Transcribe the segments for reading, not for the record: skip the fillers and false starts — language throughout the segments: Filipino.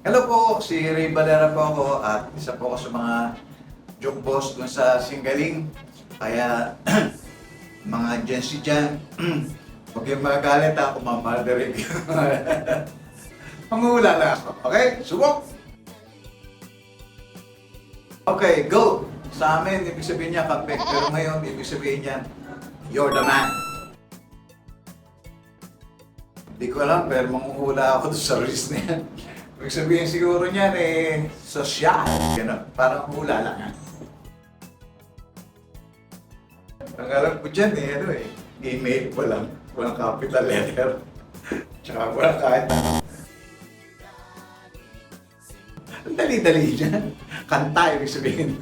Hello po, si Ray Valera po ako at isa po ako sa mga joke boss dun sa Singaling. Kaya mga Gen Z dyan, huwag yung magalit ako, mamadarig. Panguhula lang ako. Okay? Subok! Okay, go! Sa amin, ibig sabihin niya comeback. Pero ngayon, ibig sabihin niya, you're the man. Hindi ko alam, pero manguhula ako sa risk na yan. Ibig sabihin siguro niyan social. Gano'n, parang hula lang yan. Ang alam ko dyan email ko lang. Walang capital letter. Tsaka walang kahit ano. Ang dali-dali dyan. Kanta, ibig sabihin.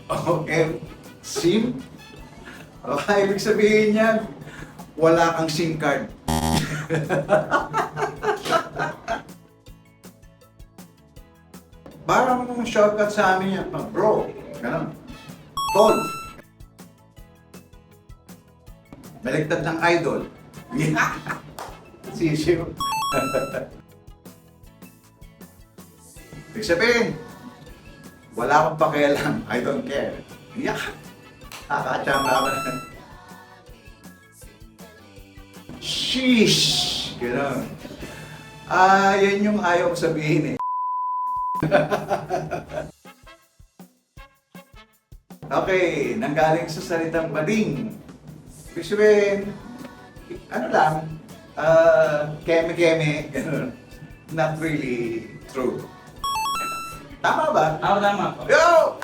Okay. SIM? Okay, ibig sabihin niyan, wala kang SIM card. Parang shortcut sa amin yan, bro. Ganun. Tol. Baligtad ng idol. Sisiw. Ibig sabihin, wala akong pakialam. I don't care. Yak! Nakakatsama ako na. Sheesh! Gano'n. Yan yung ayaw ko sabihin Okay, nanggaling sa salitang bading. Ibig sabihin, ano lang, keme-keme, gano'n. Not really true. Tama ba? Tama po. Yo!